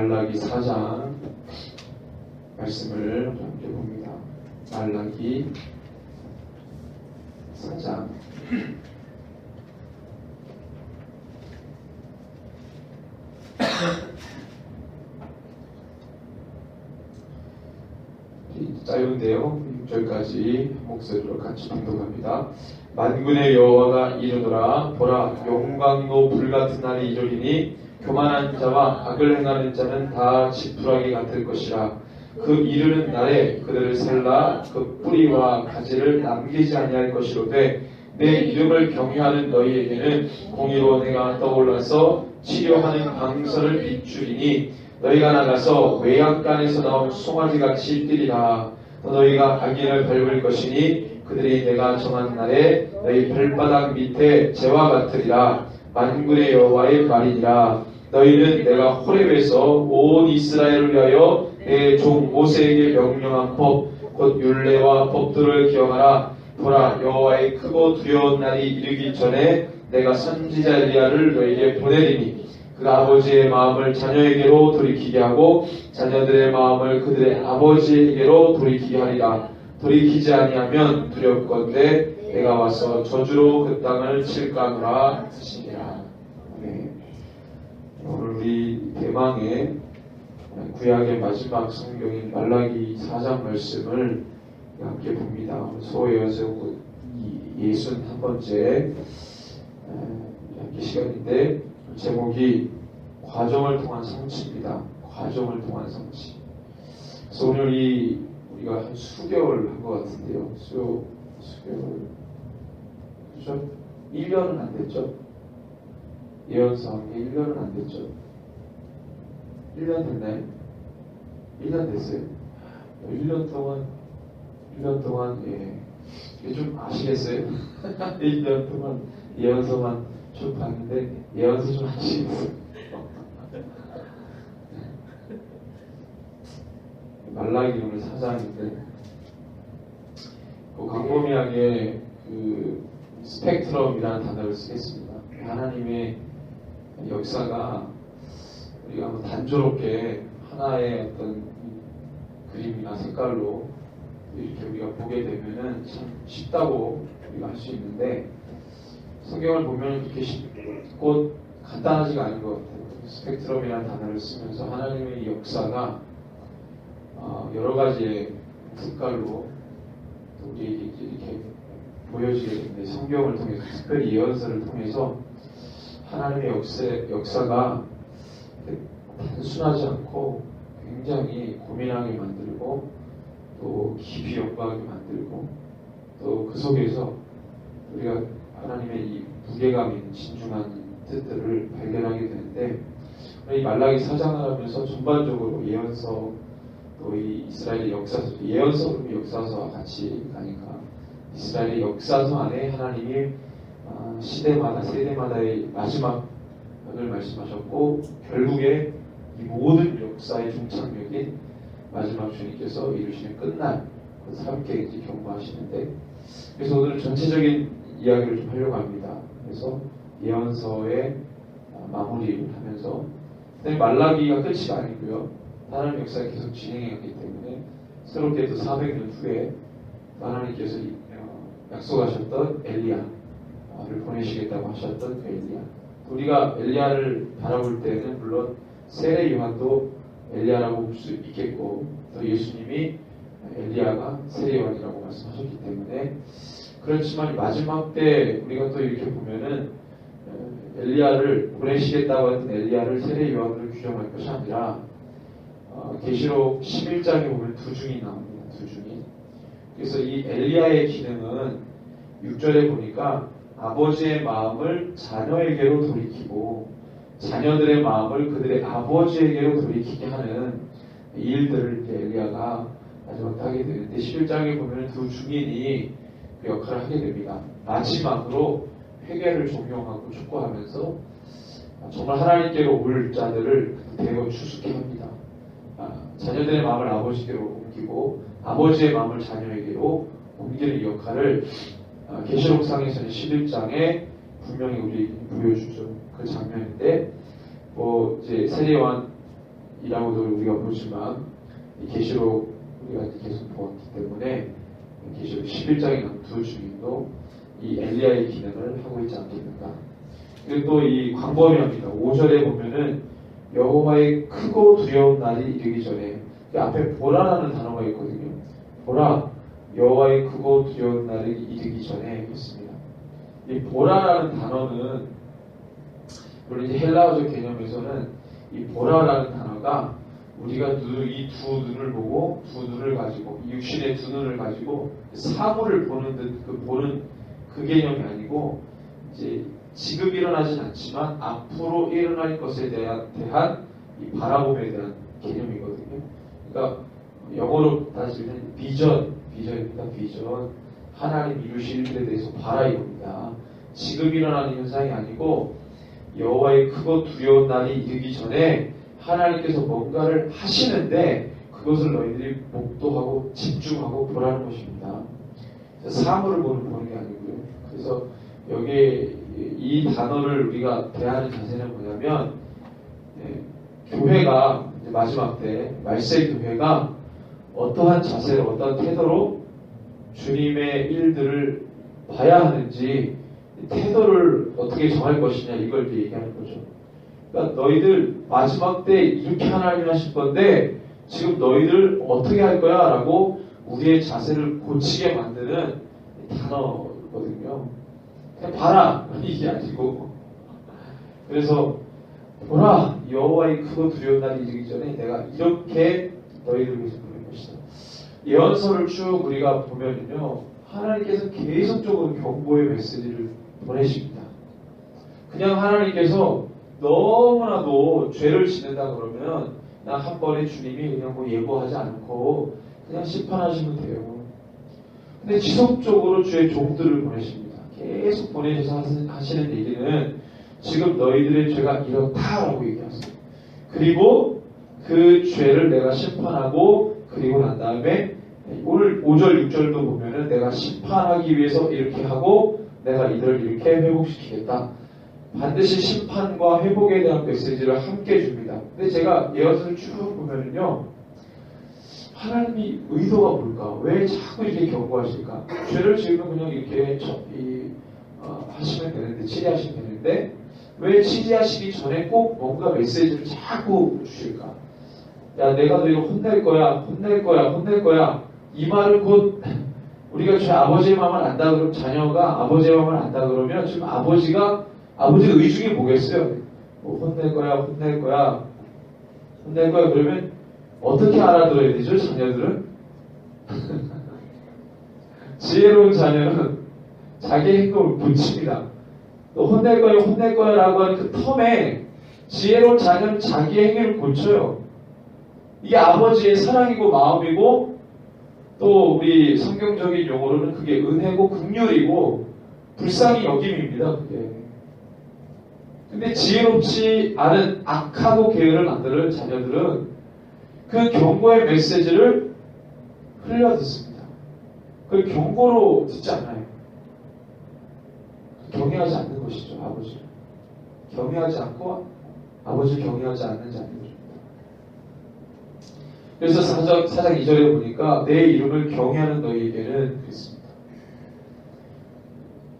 말라기 4장 말씀을 함께 봅니다. 말라기 4장 짧은데요. 6절까지 목소리로 같이 봉독합니다. 만군의 여호와가 이르노라. 보라, 영광도 불같은 날이 이르리니 교만한 자와 악을 행하는 자는 다 지푸라기 같을 것이라. 그 이르는 날에 그들을 살라 그 뿌리와 가지를 남기지 아니할 것이로되 내 이름을 경외하는 너희에게는 공의로 내가 떠올라서 치료하는 강설을 비추리니 너희가 나가서 외양간에서 나온 송아지같이 뛰리라. 너희가 악인을 밟을 것이니 그들이 내가 정한 날에 너희 발바닥 밑에 재와 같으리라. 만군의 여호와의 말이니라. 너희는 내가 호렙에서 온 이스라엘을 위하여 내 종 모세에게 명령한 법 곧 율례와 법도를 기억하라. 보라, 여호와의 크고 두려운 날이 이르기 전에 내가 선지자 엘리야를 너에게 보내리니 그가 아버지의 마음을 자녀에게로 돌이키게 하고 자녀들의 마음을 그들의 아버지에게로 돌이키게 하리라. 돌이키지 아니하면 두렵건대 내가 와서 저주로 그 땅을 칠까노라 하시니라. 네. 오늘 우리 대망의 구약의 마지막 성경인 말라기 4장 말씀을 함께 봅니다. 소위에서 61번째 함께 시간인데 제목이 과정을 통한 성취입니다. 과정을 통한 성취. 그래서 오늘 우리가 한 수개월 한 것 같은데요. 수개월 그렇죠? 1년은 안 됐죠? 예언서 한 게 1년은 안 됐죠? 1년 됐나요? 1년 됐어요. 1년 동안 이게 좀 아시겠어요? 1년 동안 예언서만 쭉 봤는데 예언서 좀 아시겠어요? 말라기 오늘 4장인데 광범위하게 그 스펙트럼이라는 단어를 쓰겠습니다. 하나님의 역사가 우리가 한번 단조롭게 하나의 어떤 그림이나 색깔로 이렇게 우리가 보게 되면은 참 쉽다고 우리가 할 수 있는데 성경을 보면 그렇게 쉽고 간단하지가 않은 것 같아요. 스펙트럼이라는 단어를 쓰면서 하나님의 역사가 여러 가지의 색깔로 우리에게 이렇게 보여지게 되는데 성경을 통해서 특별히 예언서를 통해서 하나님의 역사가 단순하지 않고 굉장히 고민하게 만들고 또 깊이 연구하게 만들고 또 그 속에서 우리가 하나님의 이 무게감 있는 진중한 뜻들을 발견하게 되는데 이 말라기 4장을 하면서 전반적으로 예언서 또 이 이스라엘의 역사서 예언서 역사서와 같이 가니까 이스라엘의 역사서 안에 하나님이 시대마다 세대마다의 마지막을 말씀하셨고 결국에 이 모든 역사의 종착역인 마지막 주님께서 이루시는 끝날 그것을 함께 이제 경고하시는데 그래서 오늘 전체적인 이야기를 좀 하려고 합니다. 그래서 예언서의 마무리를 하면서 말라기가 끝이 아니고요. 하나님 역사가 계속 진행했기 때문에 새롭게도 400년 후에 하나님께서 약속하셨던 엘리야를 보내시겠다고 하셨던 그 엘리야. 우리가 엘리야를 바라볼 때는 물론 세례 요한도 엘리야라고 볼 수 있겠고 또 예수님이 엘리야가 세례 요한이라고 말씀하셨기 때문에 그렇지만 마지막 때 우리가 또 이렇게 보면은 엘리야를 보내시겠다고 했던 엘리야를 세례 요한으로 규정할 것이 아니라 계시록 11장에 보면 두 중이 나옵니다. 두 중이. 그래서 이 엘리야의 기능은 6절에 보니까 아버지의 마음을 자녀에게로 돌이키고 자녀들의 마음을 그들의 아버지에게로 돌이키게 하는 일들을 엘리야가 마지막에 하게 되는데 11장에 보면 두 중인이 그 역할을 하게 됩니다. 마지막으로 회개를 종용하고 촉구하면서 정말 하나님께로 올 자들을 대거 추수케 합니다. 자녀들의 마음을 아버지께로 옮기고 아버지의 마음을 자녀에게로 옮기는 역할을 계시록상에서는 11장에 분명히 우리 보여주죠. 그 장면인데 이제 세례 요한 계시록이라고도 우리가 보지만 이 계시록 우리가 계속 보았기 때문에 계시록 11장에 나온 두 주인도 이 엘리야의 기능을 하고 있지 않겠는가. 그리고 또 이 광범위합니다. 5절에 보면은 여호와의 크고 두려운 날이 이르기 전에, 그 앞에 보라라는 단어가 있거든요. 보라, 여호와의 크고 두려운 날이 이르기 전에 있습니다. 이 보라라는 단어는 물론 이제 헬라어적 개념에서는 이 보라라는 단어가 우리가 이 두 눈을 보고, 두 눈을 가지고, 육신의 두 눈을 가지고 사물을 보는 듯 보는 그 개념이 아니고, 이제 지금 일어나진 않지만 앞으로 일어날 것에 대한 이 바라봄에 대한 개념이거든요. 그러니까 영어로 따지면 비전입니다. 비전. 하나님 이루실 일에 대해서 바라 이겁니다. 지금 일어나는 현상이 아니고 여호와의 크고 두려운 날이 이르기 전에 하나님께서 뭔가를 하시는데 그것을 너희들이 목도하고 집중하고 보라는 것입니다. 사물을 보는 게 아니고요. 그래서 여기에 이 단어를 우리가 대하는 자세는 뭐냐면, 교회가 마지막 때 말세 교회가 어떠한 자세로, 어떠한 태도로 주님의 일들을 봐야 하는지 태도를 어떻게 정할 것이냐, 이걸 얘기하는 거죠. 그러니까 너희들 마지막 때 이렇게 하나님 하실 건데 지금 너희들 어떻게 할 거야? 라고 우리의 자세를 고치게 만드는 단어거든요. 그냥 봐라, 이게 아니고. 그래서 보라, 여호와의 크고 두려운 날이 이르기 전에 내가 이렇게 너희들을 위해서 부른 것이다. 예언서를 쭉 우리가 보면요, 하나님께서 계속적으로 경고의 메시지를 보내십니다. 그냥 하나님께서 너무나도 죄를 짓는다 그러면 그냥 한 번에 주님이 그냥 뭐 예고하지 않고 그냥 심판하시면 돼요. 근데 지속적으로 주의 종들을 보내십니다. 계속 보내셔서 하시는 얘기는 지금 너희들의 죄가 이렇다라고 얘기하세요. 그리고 그 죄를 내가 심판하고, 그리고 난 다음에 오늘 5절 6절도 보면은 내가 심판하기 위해서 이렇게 하고 내가 이들을 이렇게 회복시키겠다. 반드시 심판과 회복에 대한 메시지를 함께 줍니다. 근데 제가 예언서를 쭉 보면은요, 하나님이 의도가 뭘까? 왜 자꾸 이렇게 경고하실까? 죄를 지으면 그냥 이렇게 하시면 되는데, 치리하시면 되는데, 왜 치리하시기 전에 꼭 뭔가 메시지를 자꾸 주실까? 야, 내가 너희를 혼낼 거야, 혼낼 거야, 혼낼 거야. 이 말은 곧 우리가 제 아버지의 마음을 안다 그러면, 자녀가 아버지의 마음을 안다 그러면 지금 아버지의 의중이 뭐겠어요? 뭐 혼낼 거야, 혼낼 거야, 혼낼 거야. 그러면 어떻게 알아들어야 되죠, 자녀들은? 지혜로운 자녀는 자기 행동을 고칩니다. 또 혼낼 거야, 혼낼 거야 라고 하는 그 텀에 지혜로운 자녀는 자기의 행위를 고쳐요. 이게 아버지의 사랑이고 마음이고, 또 우리 성경적인 용어로는 그게 은혜고 긍휼이고 불쌍히 여김입니다. 그게. 근데 지혜롭지 않은 악하고 게으른 아들을, 자녀들은 그 경고의 메시지를 흘려 듣습니다. 그 경고로 듣지 않아요. 경외하지 않는 것이죠, 아버지를. 경외하지 않고 아버지를 경외하지 않는 자녀들입니다. 그래서 4장 2절에 보니까 내 이름을 경외하는 너희에게는 그랬습니다.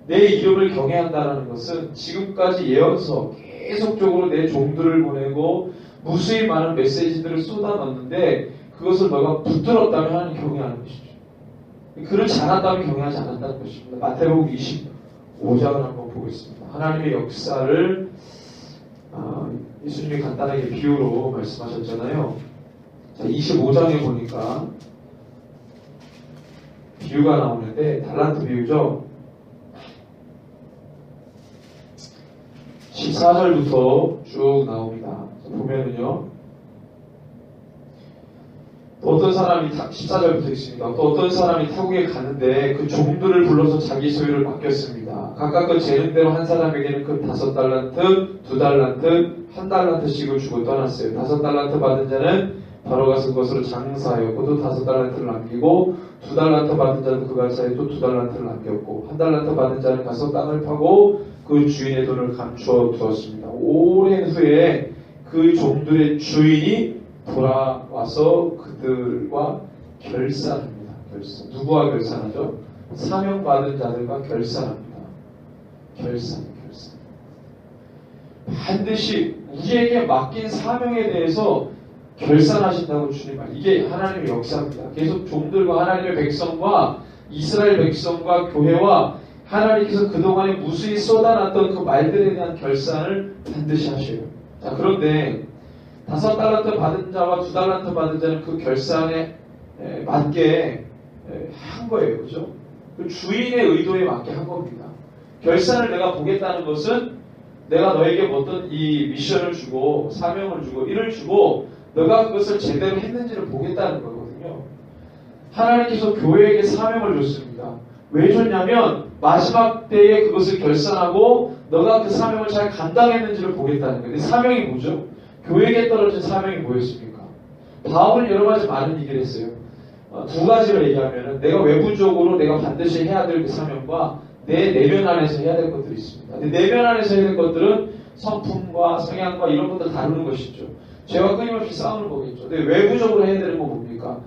내 이름을 경외한다는 것은 지금까지 예언서 계속적으로 내 종들을 보내고 무수히 많은 메시지들을 쏟아넣는데 그것을 너가 붙들었다면 하나님 경외하는 것이죠. 그렇지 않았다면 경외하지 않았다는 것입니다. 마태복음 25장을 한번 보고 있습니다. 하나님의 역사를 예수님이 간단하게 비유로 말씀하셨잖아요. 자, 25장에 보니까 비유가 나오는데 달란트 비유죠. 14절부터 쭉 나옵니다. 보면은요, 또 어떤 사람이 14절부터 있습니다. 또 어떤 사람이 타국에 가는데 그 종들을 불러서 자기 소유를 맡겼습니다. 각각 그 재능대로 한 사람에게는 그 5달란트, 2달란트, 1달란트씩을 주고 떠났어요. 5달란트 받은 자는 바로 가서 그것으로 장사하였고 또 5달란트를 남기고, 2달란트 받은 자는 그가 사이에 또 2달란트를 남겼고, 1달란트 받은 자는 가서 땅을 파고 그 주인의 돈을 감추어 두었습니다. 오랜 후에 그 종들의 주인이 돌아와서 그들과 결산합니다. 결산. 누구와 결산하죠? 사명받은 자들과 결산합니다. 결산. 반드시 우리에게 맡긴 사명에 대해서 결산하신다고 주님 말. 이게 하나님의 역사입니다. 계속 종들과 하나님의 백성과 이스라엘 백성과 교회와 하나님께서 그동안에 무수히 쏟아놨던 그 말들에 대한 결산을 반드시 하셔요. 자, 그런데 5달란트 받은 자와 2달란트 받은 자는 그 결산에 맞게 한 거예요. 그죠? 그 주인의 의도에 맞게 한 겁니다. 결산을 내가 보겠다는 것은 내가 너에게 어떤 이 미션을 주고 사명을 주고 일을 주고 너가 그것을 제대로 했는지를 보겠다는 거거든요. 하나님께서 교회에게 사명을 줬습니다. 왜 줬냐면 마지막 때에 그것을 결산하고 너가 그 사명을 잘 감당했는지를 보겠다는 거예요. 근데 사명이 뭐죠? 교회에게 떨어진 사명이 뭐였습니까? 바울은 여러 가지 많은 얘기를 했어요. 2가지를 얘기하면 내가 외부적으로 내가 반드시 해야 될 그 사명과 내 내면 안에서 해야 될 것들이 있습니다. 근데 내면 안에서 해야 될 것들은 성품과 성향과 이런 것들 다루는 것이죠. 죄와 끊임없이 싸우는 거겠죠. 근데 외부적으로 해야 되는 건 뭡니까?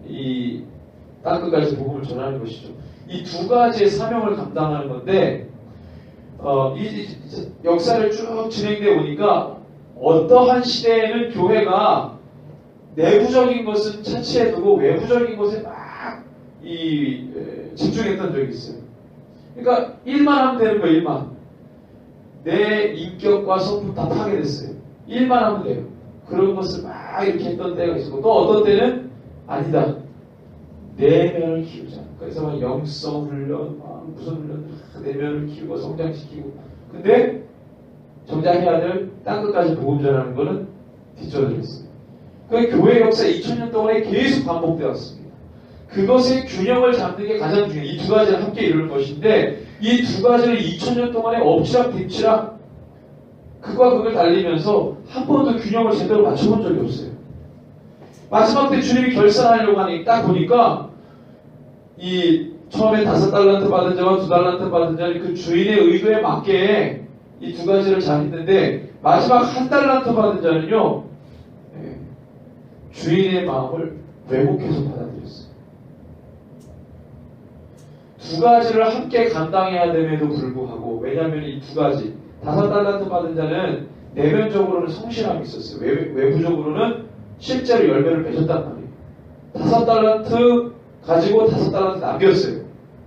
이 땅끝까지 복음을 전하는 것이죠. 이 2가지의 사명을 감당하는 건데 이 역사를 쭉 진행되어 오니까 어떠한 시대에는 교회가 내부적인 것은 차치해두고 외부적인 것에 막 집중했던 적이 있어요. 그러니까 일만 하면 되는 거예요. 일만. 내 인격과 성품 다 파괴됐어요. 일만 하면 돼요. 그런 것을 막 이렇게 했던 때가 있었고 또 어떤 때는 아니다. 내면을 키우자. 그래서 막 영성 훈련, 무슨 훈련, 내면을 키우고 성장시키고. 근데 정작 해야 될 땅끝까지 복음 전하는 거는 뒷전을 했어요. 그 교회 역사 2000년 동안에 계속 반복되어 왔습니다. 그것의 균형을 잡는 게 가장 중요해요. 이 2가지를 함께 이루는 것인데 이 2가지를 2000년 동안에 엎치락 뒤치락 그과 극을 달리면서 한 번도 균형을 제대로 맞춰본 적이 없어요. 마지막 때 주님이 결산하려고 하니 딱 보니까 이 처음에 5달란트 받은 자와 2달란트 받은 자는 그 주인의 의도에 맞게 이 2가지를 잘 했는데 마지막 1달란트 받은 자는요 주인의 마음을 왜곡해서 받아들였어요. 2가지를 함께 감당해야 됨에도 불구하고 왜냐하면 이 2가지 5달란트 받은 자는 내면적으로는 성실함이 있었어요. 외부적으로는 실제로 열매를 맺었단 말이에요. 5달란트 가지고 5달란트 남겼어요.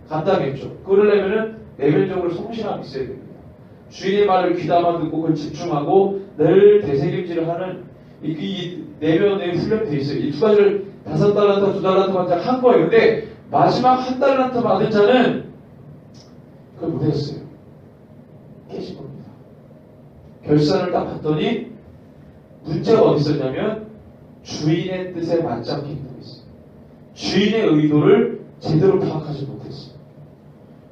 감당했죠. 그러려면은 내면적으로 성실함이 있어야 됩니다. 주인의 말을 귀담아 듣고 그걸 집중하고 늘 되새김질을 하는 이 내면에 훈련되어 있어요. 이 2가지를 5달란트, 2달란트 받은 자 한 거예요. 근데 마지막 1달란트 받은 자는 그걸 못했어요. 깨진 겁니다. 결산을 딱 봤더니 문제가 어디 있었냐면 주인의 뜻에 맞지 않게 행동했어요. 주인의 의도를 제대로 파악하지 못했어요.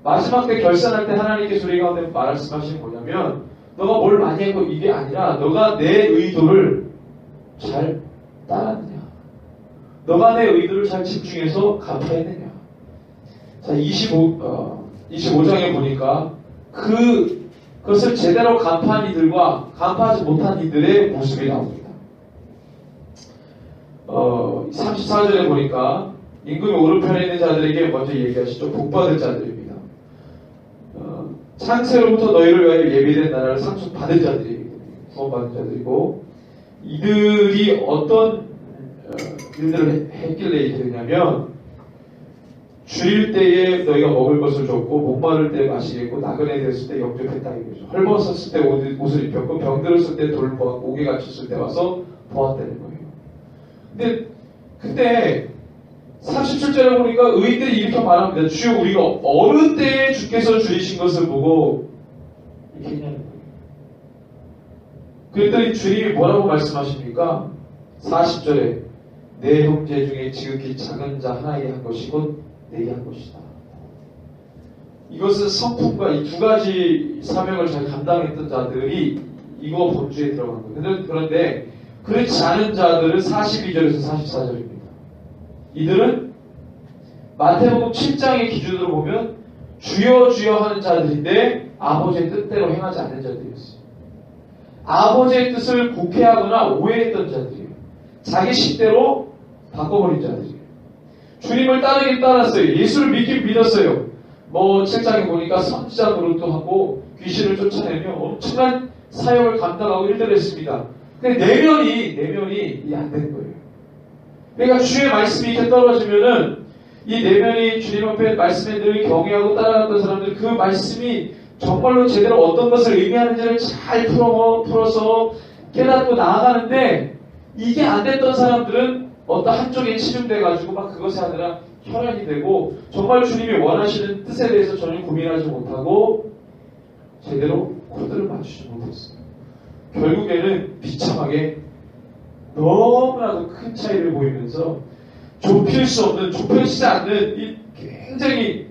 마지막 때 결산할 때 하나님께서 우리 가운데 말씀하신 뭐냐면 너가 뭘 많이 했고 이게 아니라 너가 내 의도를 잘 따랐느냐. 너가 내 의도를 잘 집중해서 간파했느냐. 자, 25장에 보니까 그것을 제대로 간파한 이들과 간파하지 못한 이들의 모습이 나옵니다. 34절에 보니까 임금의 오른편에 있는 자들에게 먼저 얘기하시죠. 복받을 자들입니다. 창세로부터 너희를 위하여 예비된 나라를 상속받은 자들이 구원받은 자들이고 이들이 어떤 일들을 했길래 이렇게 되냐면 줄일 때에 너희가 먹을 것을 줬고 목마를 때 마시겠고 나그네 되었을 때 영접했다 이거죠. 헐벗었을 때 옷을 입혔고 병들었을 때 돌 보았고 옥에 갇혔을 때 와서 보았다는 거예요. 근데 그때 37절에 보니까 의인들이 이렇게 말합니다. 주여 우리가 어느 때에 주께서 줄이신 것을 보고 이렇게 했냐는 거예요. 그랬더니 주님이 뭐라고 말씀하십니까? 40절에 내 형제 중에 지극히 작은 자 하나에게 한 것이 곧 내게 한 것이다. 이것은 성품과 이 2가지 사명을 잘 감당했던 자들이 이거 범주에 들어간 거예요. 그런데 그렇지 않은 자들은 42절에서 44절입니다. 이들은 마태복음 7장의 기준으로 보면 주여 주여 하는 자들인데 아버지의 뜻대로 행하지 않는 자들이었어요. 아버지의 뜻을 곡해하거나 오해했던 자들이에요. 자기 식대로 바꿔버린 자들이에요. 주님을 따르긴 따랐어요. 예수를 믿긴 믿었어요. 뭐 책장에 보니까 선지자 노릇도 하고 귀신을 쫓아내며 엄청난 사역을 감당하고 일들을 했습니다. 근데 내면이 안 되는 거예요. 그러니까 주의 말씀이 이렇게 떨어지면은 이 내면이 주님 앞에 말씀에 늘 경외하고 따라갔던 사람들 그 말씀이 정말로 제대로 어떤 것을 의미하는지를 잘 풀어서 깨닫고 나아가는데 이게 안 됐던 사람들은 어떤 한쪽에 치중돼가지고 막 그것에 하느라 혈안이 되고 정말 주님이 원하시는 뜻에 대해서 전혀 고민하지 못하고 제대로 코드를 맞추지 못했어요. 결국에는 비참하게 너무나도 큰 차이를 보이면서 좁혀지지 않는 이 굉장히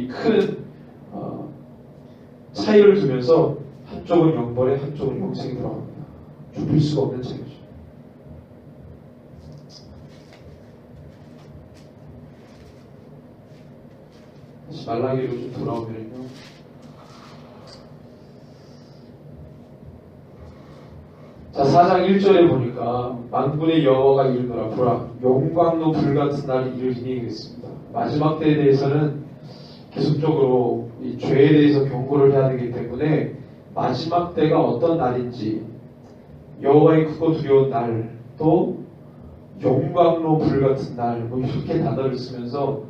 큰 차이를 두면서 한쪽은 영벌에 한쪽은 영생이 들어갑니다. 좁힐 수가 없는 차이죠. 다시 말라기로 좀 돌아오면요. 자, 4장 1절에 보니까 만군의 여호와가 이르노라 보라 영광로 불같은 날이 이르리니 그랬습니다. 마지막 때에 대해서는 계속적으로 이 죄에 대해서 경고를 해야 되기 때문에 마지막 때가 어떤 날인지 여호와의 크고 두려운 날 또 영광로 불같은 날 뭐 이렇게 단어를 쓰면서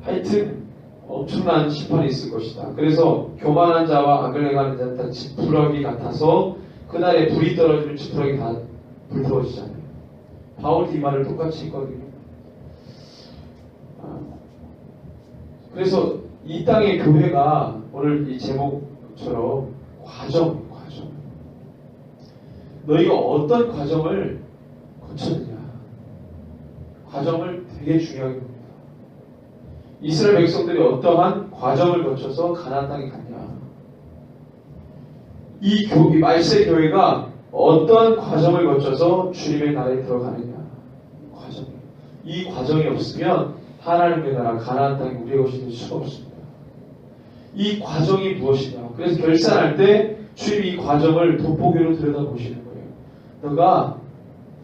하여튼 엄청난 심판이 있을 것이다. 그래서 교만한 자와 악을 행하는 자는 다 지푸라기 같아서 그날에 불이 떨어지면 지푸라기 다 불태워지잖아요. 바울이 이 말을 똑같이 했거든요. 그래서 이 땅의 교회가 오늘 이 제목처럼 과정. 너희가 어떤 과정을 거쳤느냐. 과정을 되게 중요하게 봅니다. 이스라엘 백성들이 어떠한 과정을 거쳐서 가나안 땅에 갔냐. 이 말세 교회가 어떤 과정을 거쳐서 주님의 나라에 들어가느냐. 이 과정이 없으면 하나님의 나라 가나안 땅이 우리의 것이 될 수가 없습니다. 이 과정이 무엇이냐. 그래서 결산할 때 주님이 이 과정을 돋보기로 들여다보시는 거예요. 너가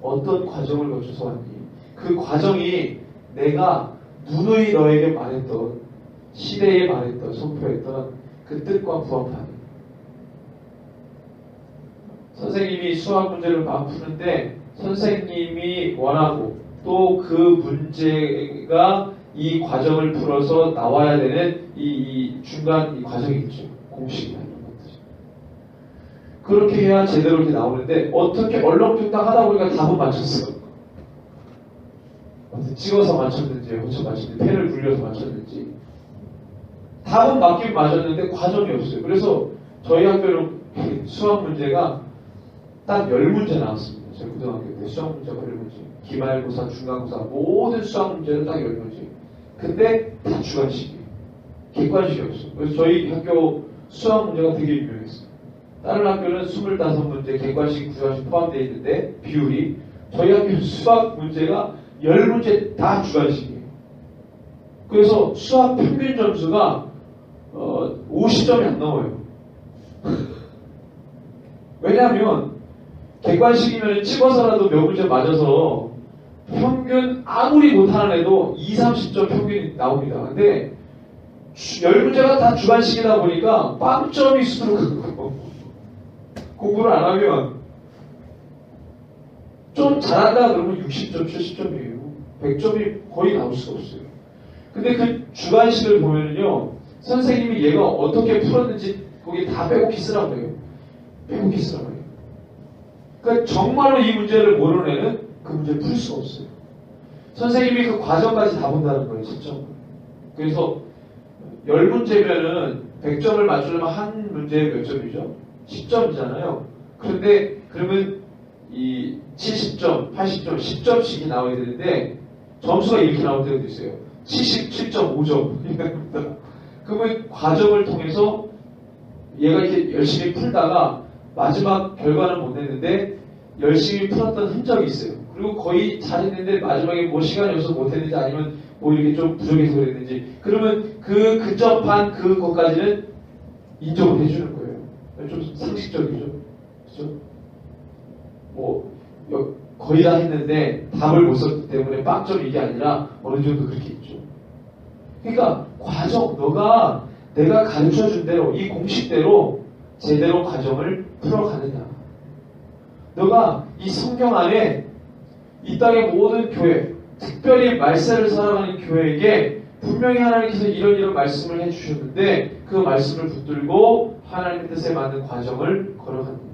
어떤 과정을 거쳐서 왔니? 그 과정이 내가 누누이 너에게 말했던 시대에 말했던 선포했던 그 뜻과 부합하니. 선생님이 수학 문제를 막 푸는데 선생님이 원하고 또 그 문제가 이 과정을 풀어서 나와야 되는 이 중간 이 과정이 있죠. 공식이나 이런 것들이. 그렇게 해야 제대로 이렇게 나오는데 어떻게 얼렁뚱땅 하다 보니까 답은 맞췄어. 찍어서 맞췄는지 혼자 맞췄는지 펜을 굴려서 맞췄는지 답은 맞긴 맞았는데 과정이 없어요. 그래서 저희 학교는 수학 문제가 딱 10문제 나왔습니다. 제 고등학교 때 수학 문제가 10문제. 기말고사, 중간고사 모든 수학 문제는 딱 10문제. 근데 다 주관식이에요. 객관식이 없어요. 그래서 저희 학교 수학 문제가 되게 유명했어요. 다른 학교는 25문제, 객관식, 주관식 포함되어 있는데 비율이 저희 학교 수학 문제가 10문제 다 주관식이에요. 그래서 수학 평균 점수가 50점이 안 나와요. 왜냐하면 객관식이면 찍어서라도 몇 문제 맞아서 평균 아무리 못하는 애도 20, 30점 평균이 나옵니다. 근데 10문제가 다 주관식이다 보니까 빵점이 수두룩하고 공부를 안 하면 좀 잘한다 그러면 60점, 70점이에요. 100점이 거의 나올 수가 없어요. 근데 그 주관식을 보면요, 선생님이 얘가 어떻게 풀었는지 거기 다 빼곡히 쓰라고 해요. 빼곡히 쓰라고 해요. 그러니까 정말로 이 문제를 모르는 애는 그 문제를 풀 수가 없어요. 선생님이 그 과정까지 다 본다는 거예요, 10점. 그래서 10문제면은 100점을 맞추려면 한 문제에 몇 점이죠? 10점이잖아요. 그런데 그러면 이 70점, 80점, 10점씩이 나와야 되는데 점수가 이렇게 나올 때도 있어요. 77.5점. 그러면 과정을 통해서 얘가 이렇게 열심히 풀다가 마지막 결과는 못 냈는데 열심히 풀었던 흔적이 있어요. 그리고 거의 잘했는데 마지막에 뭐 시간이 없어서 못했는지 아니면 뭐 이렇게 좀 부족해서 그랬는지 그러면 그 근접한 그것까지는 인정을 해주는 거예요. 좀 상식적이죠. 그렇죠? 뭐 거의 다 했는데 답을 못 썼기 때문에 빵점 이게 아니라 어느 정도 그렇게 있죠. 그러니까 과정, 내가 가르쳐준 대로 이 공식대로 제대로 과정을 풀어가느냐. 너가 이 성경 안에 이 땅의 모든 교회, 특별히 말세를 살아가는 교회에게 분명히 하나님께서 이런 말씀을 해주셨는데 그 말씀을 붙들고 하나님의 뜻에 맞는 과정을 걸어가느냐.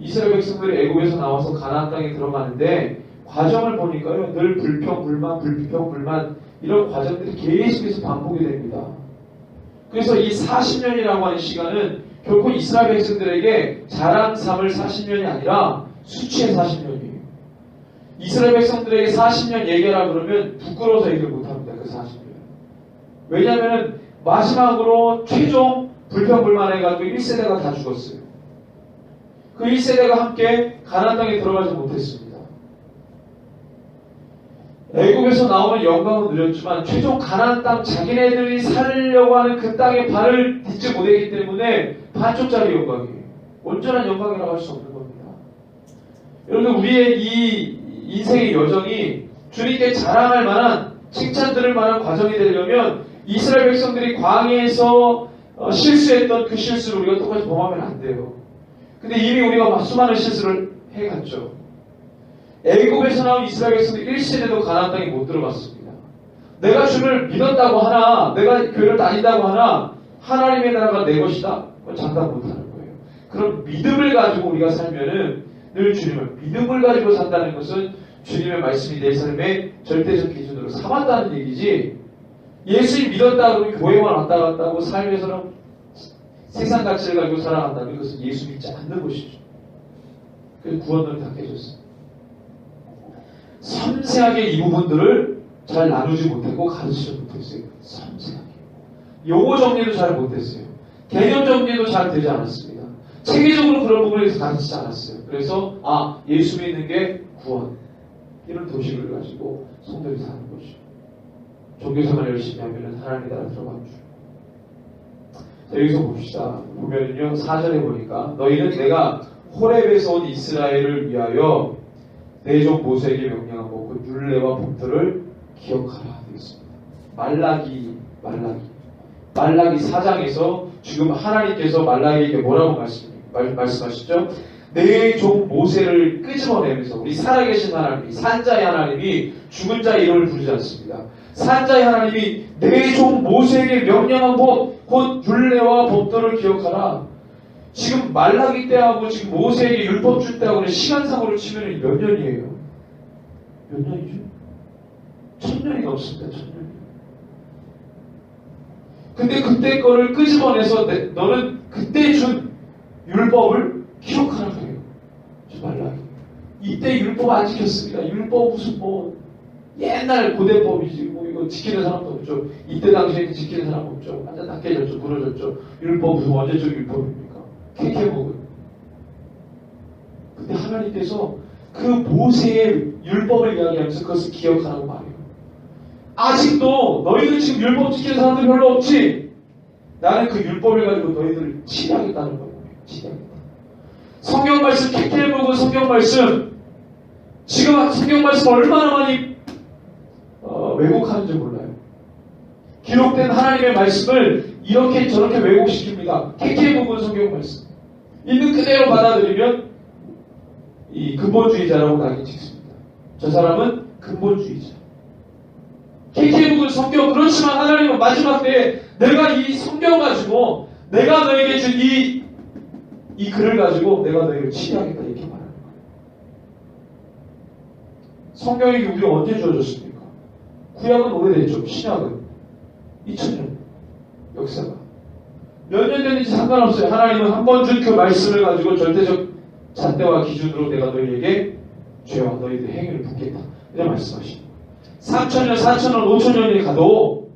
이스라엘 백성들이 애국에서 나와서 가나안 땅에 들어가는데 과정을 보니까요, 늘 불평불만 이런 과정들이 계속해서 반복이 됩니다. 그래서 이 40년이라고 하는 시간은 결코 이스라엘 백성들에게 자랑 삼을 40년이 아니라 수치의 40년이에요. 이스라엘 백성들에게 40년 얘기하라 그러면 부끄러워서 얘기를 못합니다. 그 40년. 왜냐하면 마지막으로 최종 불평불만해가지고 1세대가 다 죽었어요. 그 1세대가 함께 가나안 땅에 들어가지 못했습니다. 애국에서 나오는 영광은 누렸지만 최종 가나안 땅 자기네들이 살려고 하는 그 땅에 발을 딛지 못했기 때문에 반쪽짜리 영광이에요. 온전한 영광이라고 할 수 없는 겁니다. 여러분, 우리의 이 인생의 여정이 주님께 자랑할 만한, 칭찬 들을 만한 과정이 되려면 이스라엘 백성들이 광야에서 실수했던 그 실수를 우리가 똑같이 범하면 안 돼요. 근데 이미 우리가 수많은 실수를 해갔죠. 애굽에서 나온 이스라엘 백성들 1세대도 가나안 땅에 못 들어갔습니다. 내가 주를 믿었다고 하나, 내가 교회를 다닌다고 하나, 하나님의 나라가 내 것이다? 그건 장담 못하는 거예요. 그럼 믿음을 가지고 우리가 살면은 늘 주님을, 믿음을 가지고 산다는 것은 주님의 말씀이 내 삶의 절대적 기준으로 삼았다는 얘기지, 예수님 믿었다 그러면 교회만 왔다 갔다 하고 삶에서는 세상 가치를 가지고 살아간다면 그것은 예수 믿지 않는 것이죠. 그래서 구원론이 다 깨졌어요. 섬세하게 이 부분들을 잘 나누지 못했고 가르치지 못했어요. 섬세하게. 용어 정리도 잘 못했어요. 개념 정리도 잘 되지 않았습니다. 체계적으로 그런 부분에서 가르치지 않았어요. 그래서 예수 믿는 게 구원, 이런 도식을 가지고 성도들이 사는 것이죠. 종교생활 열심히 하면 하나님의 나라 들어가는 줄. 자, 여기서 봅시다. 보면은요, 4절에 보니까 너희는 내가 호렙에서 온 이스라엘을 위하여 내 종 모세에게 명령하고 그 율례와 법들을 기억하라 되겠습니다. 말라기 4장에서 지금 하나님께서 말라기에게 뭐라고 말씀하시죠? 내 종 모세를 끄집어내면서 우리 살아계신 하나님이, 산자의 하나님이 죽은 자의 이름을 부르지 않습니다. 산자의 하나님이 내 종 모세에게 명령한 법, 곧 율례와 법들을 기억하라. 지금 말라기 때하고 지금 모세에게 율법 줄 때하고는 시간상으로 치면 몇 년이에요? 몇 년이죠? 1000년이 넘습니다. 1000년이. 근데 그때 거를 끄집어내서 너는 그때 준 율법을 기억하라 그래요. 저 말라기. 이때 율법 안 지켰습니다. 율법 무슨 옛날 고대법이지 이거 지키는 사람도 없죠. 이때 당시에 지키는 사람 없죠. 완전 다 깨졌죠. 부러졌죠. 율법 무슨 언제적 율법입니까? 케케복은. 근데 하나님께서 그 모세의 율법을 이야기하면서 그것을 기억하라고 말해요. 아직도 너희들 지금 율법 지키는 사람들 별로 없지? 나는 그 율법을 가지고 너희들을 치료하겠다는 거예요. 치료하겠다. 성경 말씀 케케복은 성경 말씀 지금 성경 말씀 얼마나 많이 왜곡하는지 몰라요. 기록된 하나님의 말씀을 이렇게 저렇게 왜곡시킵니다. 케케복은 성경 말씀 있는 그대로 받아들이면 이 근본주의자라고 낙인 찍습니다. 저 사람은 근본주의자. 케케복은 성경, 그렇지만 하나님은 마지막 때에 내가 이 성경 가지고 내가 너에게 준 이 글을 가지고 내가 너에게 치료하겠다 이렇게 말하는 거예요. 성경이 우리 언제 주어졌습니까? 구약은 오래됐죠. 신약은 2000년 역사가 몇 년 됐는지 상관없어요. 하나님은 한 번 준 그 말씀을 가지고 절대적 잣대와 기준으로 내가 너희에게 죄와 너희들의 행위를 묻겠다 이런 말씀하시는 거예요. 3000년, 4000년, 5000년이 가도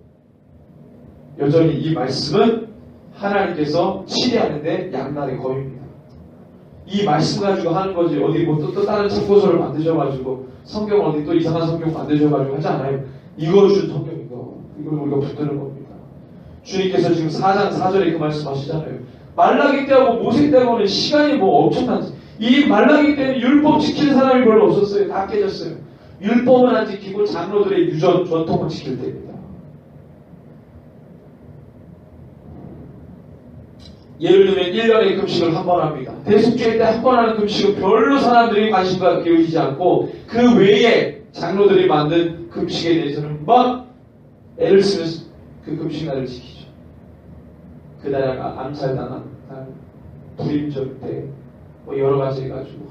여전히 이 말씀은 하나님께서 치리하는데 양날의 검입니다. 이 말씀 가지고 하는 거지 어디 또 다른 참고서를 만드셔가지고 성경 어디 또 이상한 성경 만드셔가지고 하지 않아요. 이거 준 성경이고 이걸 우리가 붙드는 겁니다. 주님께서 지금 4장 4절에 그 말씀 하시잖아요. 말라기 때하고 모세 때하고는 시간이 엄청난 이 말라기 때는 율법 지키는 사람이 별로 없었어요. 다 깨졌어요. 율법은 안 지키고 장로들의 유전, 전통을 지킬 때입니다. 예를 들면 1년에 금식을 한 번 합니다. 대속죄일 때 한 번 하는 금식은 별로 사람들이 관심과 기울이지 않고 그 외에 장로들이 만든 금식에 대해서는 막 애를 쓰면서 그 금식 날을 지키죠. 그날가 암살당한 날, 불임절 때, 뭐 여러 가지 해가지고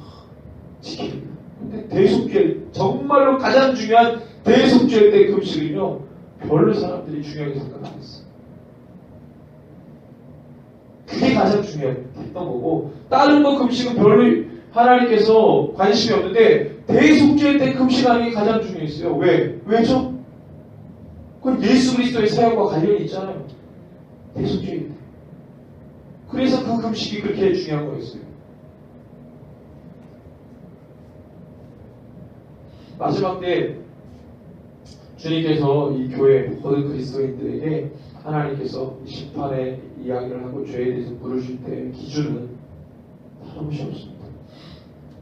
지킵니다. 근데 대속죄, 정말로 가장 중요한 대속죄 때 금식은요, 별로 사람들이 중요하게 생각 안 했어요. 그게 가장 중요했던 거고, 다른 거 금식은 별로 하나님께서 관심이 없는데, 대속죄 때 금식하는 게 가장 중요했어요. 왜죠? 그건 예수 그리스도의 사역과 관련이 있잖아요. 대속죄 때. 그래서 그 금식이 그렇게 중요한 거였어요. 마지막 때 주님께서 이 교회 모든 그리스도인들에게 하나님께서 심판의 이야기를 하고 죄에 대해서 물으실 때 기준은 다른 것이 없습니다.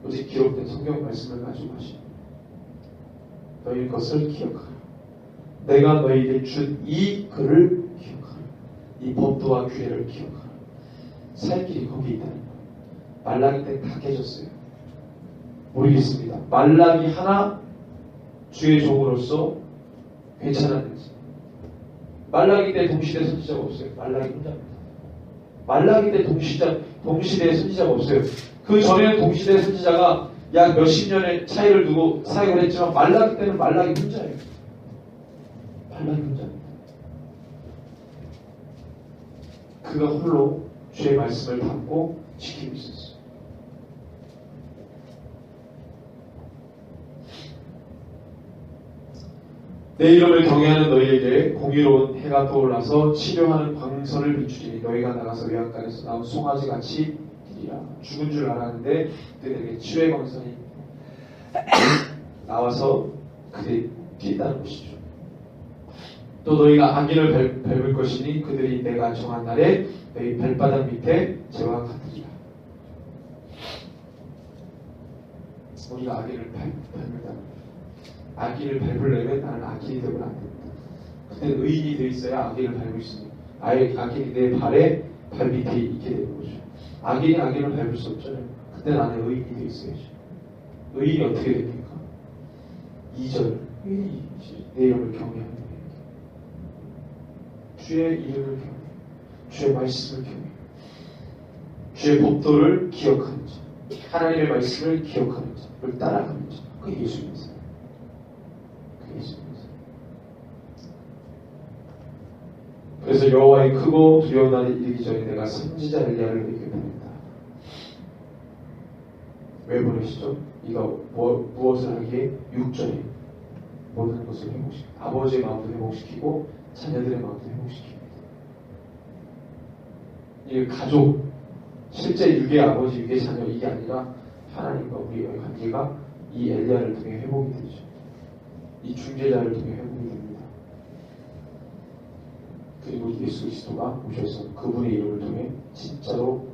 오직 기록된 성경 말씀을 가지고 하십니다. 너희 것을 기억하라. 내가 너희에게 준 이 글을 기억하라. 이 법도와 규례를 기억하라. 살 길이 거기 있다는 거예요. 말라기 때 다 깨졌어요. 모르겠습니다. 말라기 하나 주의 종으로서 괜찮았는지. 말라기 때 동시대 선지자가 없어요. 말라기 혼자입니다. 말라기 때 동시대 선지자가 없어요. 그 전에는 동시대 선지자가 약 몇십 년의 차이를 두고 사역을 했지만 말라기 때는 말라기 혼자예요. 말라기 혼자입니다. 그가 홀로 주의 말씀을 담고 지키고 있었어요. 내 이름을 경외하는 너희에게 공의로운 해가 떠올라서 치료하는 광선을 비추리니 너희가 나가서 외양간에서 나온 송아지같이 뛰리라. 죽은 줄 알았는데 그들에게 치료의 광선이 나와서 그들이 뛴다는 것이죠. 또 너희가 악인을 밟을 것이니 그들이 내가 정한 날에 너희 발바닥 밑에 재와 같으리라. 우리가 악인을 밟는다. 악인을 밟으려면 나는 악인이 되면 안 됩니다. 그때 의인이 되어 있어야 악인을 밟을 수 있는. 악인이 내 발에 발 밑에 있게 되는 거죠. 악인이 악인을 밟을 수 없잖아요. 그때 나는 의인이 되어 있어야죠. 의인이 어떻게 됩니까? 2절 의인이 내 이름을 경외하는 거예요. 주의 이름을 경외, 주의 말씀을 경외, 주의 법도를 기억하는 자, 하나님의 말씀을 기억하는 자를 따라가는 자, 그게 예수님이세요. 그래서 여호와의 크고 두려운 날이 이르기 전에 내가 선지자 엘리야를 너희에게 보낸다. 왜 보내시죠? 이가 무엇을 하기에 6절에 모든 것을 회복시키고 아버지의 마음도 회복시키고 자녀들의 마음도 회복시킵니다. 이 가족, 실제 육의 아버지, 육의 자녀 이게 아니라 하나님과 우리의 관계가 이 엘리야를 통해 회복이 되죠. 이 중재자를 통해 회복이 됩니다. 그리고 예수 그리스도가 오셔서 그분의 이름을 통해 진짜로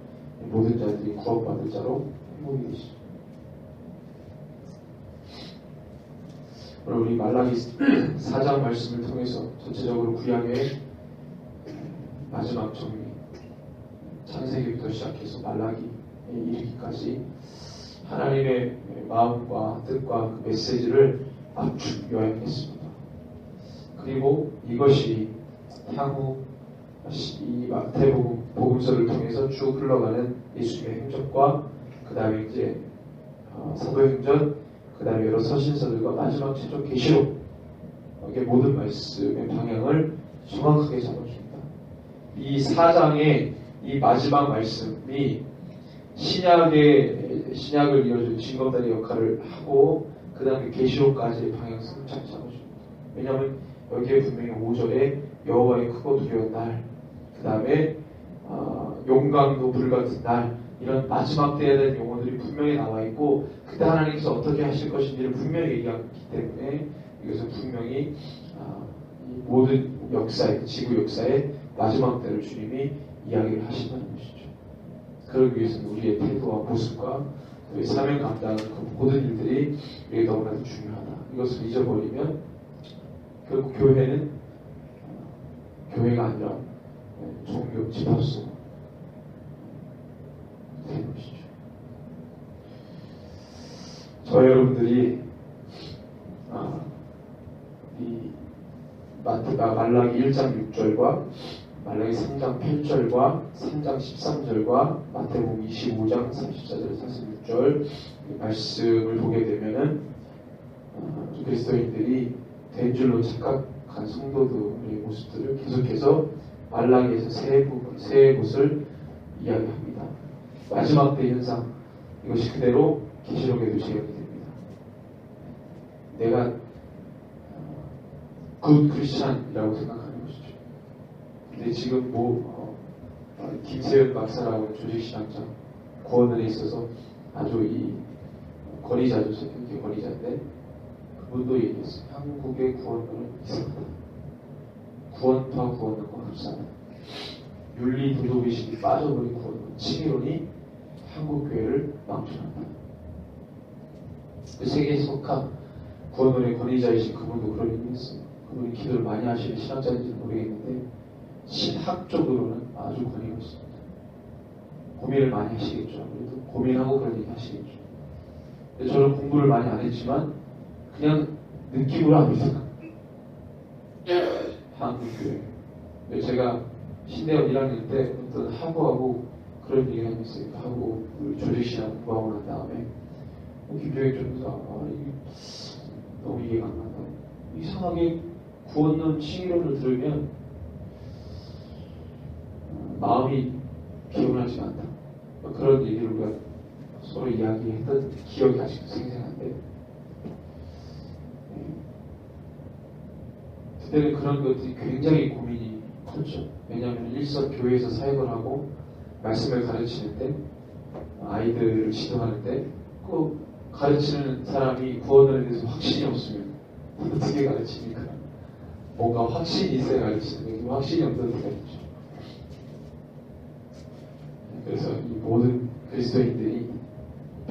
모든 자들이 구원받을 자로 회복이 되시죠. 오늘 우리 말라기 4장 말씀을 통해서 전체적으로 구약의 마지막 정리, 창세기부터 시작해서 말라기에 이르기까지 하나님의 마음과 뜻과 그 메시지를 압축 요약했습니다. 그리고 이것이 향후 이 마태복음서를 통해서 쭉 흘러가는 예수님의 행적과 그 다음에 이제 사도행전, 그 다음에 여러 서신서들과 마지막 최종 계시록, 이게 모든 말씀의 방향을 정확하게 잡아줍니다. 이 4장의 이 마지막 말씀이 신약을 이어준 징검다리 역할을 하고 그 다음에 계시록까지의 방향성을 잘 잡아줍니다. 왜냐하면 여기에 분명히 5절에 여호와의 크고 두려운 날, 그 다음에 용광로 불같은 날, 이런 마지막 때에 대한 용어들이 분명히 나와 있고 그때 하나님께서 어떻게 하실 것인지를 분명히 얘기하기 때문에 이것은 분명히 이 모든 역사의, 지구 역사의 마지막 때를 주님이 이야기를 하신다는 것이죠. 그러기 위해서는 우리의 태도와 모습과 또 사명 감당하는 그 모든 일들이 우리에게 너무나도 중요하다. 이것을 잊어버리면 결국 교회는 교회가 아니라 종교 집합소 되는 것이죠. 저 여러분들이 이 말라기 1장 6절과 말라기 3장 8절과 3장 13절과 마태복음 25장 34절 46절 말씀을 보게 되면은 그리스도인들이 된 줄로 착각한 성도들의 모습들을 계속해서 말라기에서 세 곳을 이야기합니다. 마지막 때 현상, 이것이 그대로 계시록에도 재현이 됩니다. 내가 굿 크리스찬이라고 생각하는 것이죠. 근데 지금 김세현 박사라고 조직신학자 구원론에 있어서 아주 이 권위자죠. 세계 권위자인데 그분도 얘기했어요. 한국의 구원론은 이상하다. 구원파 구원론과 흡사하다. 윤리 도덕의식이 빠져버린 구원론, 칭의론이 한국 교회를 망쳐놨다. 세계에 속한 구원론의 권위자이신 그분도 그런 얘기 했어요. 그분이 기도를 많이 하시는 신학자인지는 모르겠는데 신학적으로는 아주 권위가 있습니다. 고민을 많이 하시겠죠. 아무래도 고민하고 그런 얘기 하시겠죠. 근데 저는 공부를 많이 안 했지만 그냥 느낌으로 압니다. 한국교회. 제가 신대원 1학년 때 어떤 하부하고 그런 얘기를 했어요. 하부 조직신학 공부하고 난 다음에 김조혁 전도사 이게 너무 이해가 안 간다. 이상하게 구원론 칭의론을 들으면 마음이 개운하지 않다. 그런 얘기를 우리가 서로 이야기했던 기억이 아직도 생생한데 그때는 그런 것들이 굉장히 고민이 컸죠. 왜냐하면 일선 교회에서 사역을 하고 말씀을 가르치는데 아이들을 지도하는데 그 가르치는 사람이 구원에 대해서 확신이 없으면 어떻게 가르치니까 뭔가 확신이 있어야 가르치는 거예요. 확신이 없어도 가르치죠. 그래서 이 모든 그리스도인들이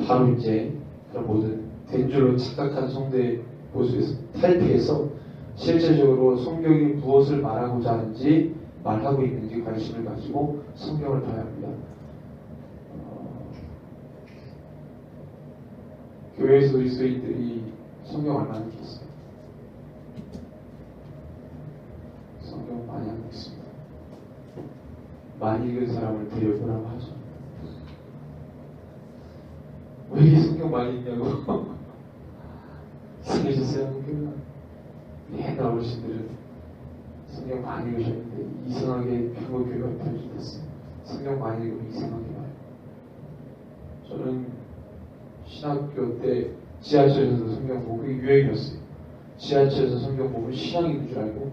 바로 이제 그런 모든 된 줄로 착각한 성도의 모습에서 탈피해서 실제적으로 성경이 무엇을 말하고자 하는지 말하고 있는지 관심을 가지고 성경을 봐야 합니다. 교회에서 그리스도인들이 성경 얼마나 읽겠어요? 성경 많이 안 읽습니다. 많이 읽은 사람을 데려보라고 하죠. 왜 이렇게 성경 많이 읽냐고 이상해졌어요. 한국교회가. 옛날 어르신들은 성경 많이 읽으셨는데 이상하게 한국교회가 변질됐어요. 성경 많이 읽으면 이상하게 봐요. 저는 신학교 때 지하철에서도 성경 보고 그게 유행이었어요. 지하철에서 성경 보면 신앙인 줄 알고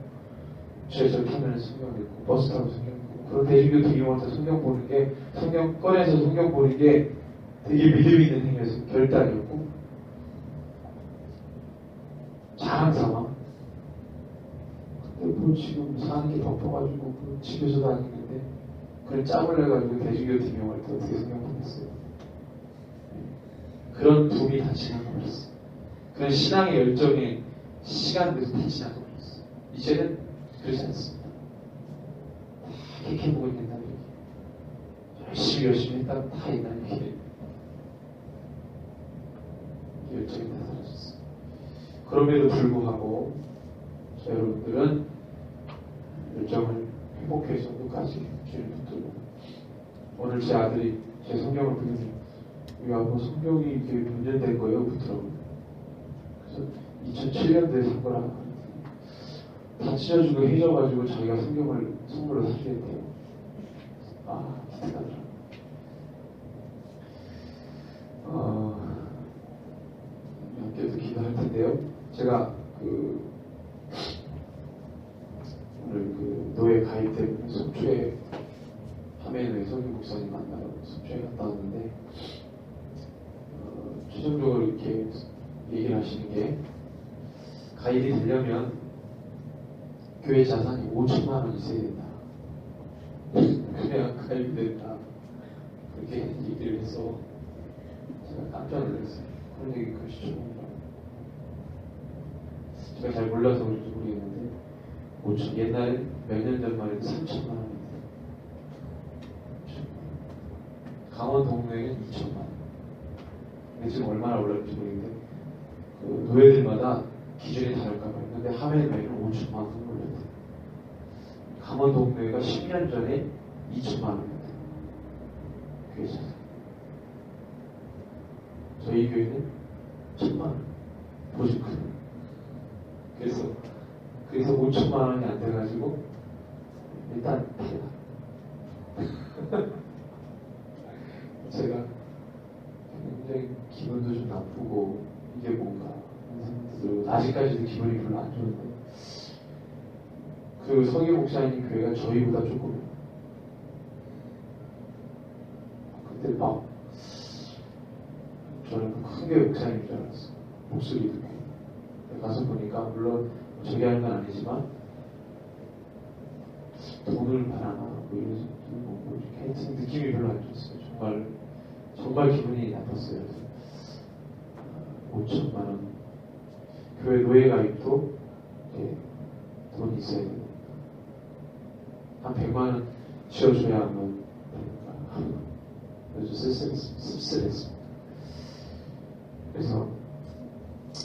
지하철 타면 성경 읽고 버스 타면 성경 읽고 그런 대중교통 이용할 때 성경 보는 게 성경 꺼내서 성경 보는 게 되게 믿음 있는 행위였어요. 결단이었고 자랑 삼아. 근데 뭐 지금 사는 게 덮어가지고 집에서 다니는데 그걸 짬을 내가지고 대중교통 이용할 때 어떻게 성경 보겠어요? 그런 붐이 다 지나가버렸어. 그런 신앙의 열정의 시간들이 다 지나가버렸어. 이제는 그렇지 않습니다. 다 이렇게 보고 있는다는 얘기. 열심히 했다가 다 있다는 얘기. 열정이 다 사라졌어. 그럼에도 불구하고 여러분들은 열정을 회복해서 끝까지 주를 붙들고 오늘 제 아들이 제 성경을 보는데 우리 아빠 성경이 이게 몇 년 된 거예요? 그렇더라고요. 그래서 2007년도에 산 거라 다 찢어주고 해져가지고 자기가 성경을 선물로 사주겠대요. 기특하더라고요. 함께도 기도할 텐데요. 제가 오늘 노예 가입 때문에 속초에 하메노의 성경 목사님 만나러 속초에 갔다 왔는데 최종적으로 이렇게 얘기를 하시는 게 가입이 되려면 교회 자산이 5천만 원 있어야 된다. 그래야 가입이 된다. 그렇게 얘기를 해서 제가 깜짝 놀랐어요. 그런 얘기 글씨 처음 봐요. 제가 잘 몰라서 그런지 모르겠는데 5천, 옛날에 몇 년 전만 해도 3천만 원이었어요. 강원 동네에는 2천만 원. 근데 지금 얼마나 올랐는지 모르겠는데 그 노예들마다 기준이 다를까 봐요. 근데 하회 노예는 5천만 원 올렸대요. 강원 동네가 10년 전에 2천만 원이었대요. 교회 자산. 저희 교회는 1,000만 원. 보증금. 그래서 5천만 원이 안 돼가지고 일단 대박. 제가 굉장히 기분도 좀 나쁘고 이게 뭔가 아직까지도 기분이 별로 안 좋은데 그 서기 목사님 교회가 저희보다 조금 근데 막 저는 큰 교회 목사님인 줄 알았어요. 목소리 듣고 가서 보니까 물론 저기 하는 건 아니지만 돈을 받아나 뭐 이래서 뭐 이렇게 하여튼 느낌이 별로 안 좋았어요. 정말 기분이 나빴어요. 5천만 원 교회 노예 가입도 돈이 있어야 돼요. 한 100만 원 지어줘야만 되니까 그래서 씁쓸했습니다. 그래서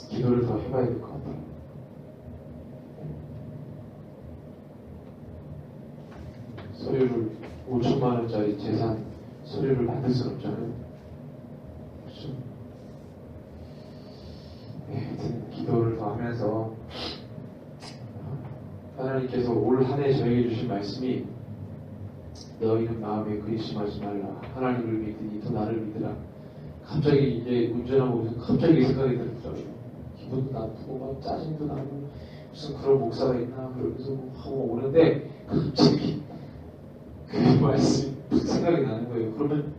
기도를 더 해봐야 될 것 같아요. 서류를 5천만 원짜리 재산 서류를 만들 수는 없잖아요. 그렇죠? 하여튼 기도를 더 하면서 하나님께서 올 한 해 저에게 주신 말씀이 너희는 마음에 근심하지 말라. 하나님을 믿으니 또 나를 믿으라. 갑자기 이제 운전하고 갑자기 생각이 들더라고요. 기분도 나쁘고 막 짜증도 나고 무슨 그런 목사가 있나 그러면서 하고 오는데 갑자기 그 말씀이 생각이 나는 거예요. 그러면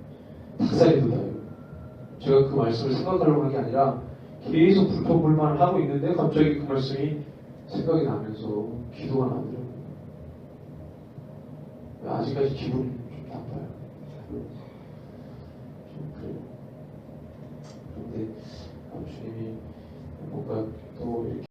닭살이 돋아요. 제가 그 말씀을 생각하려고 한 게 아니라 계속 불평불만을 하고 있는데 갑자기 그 말씀이 생각이 나면서 기도가 나더라고요. 아직까지 기분이 좀 나빠요.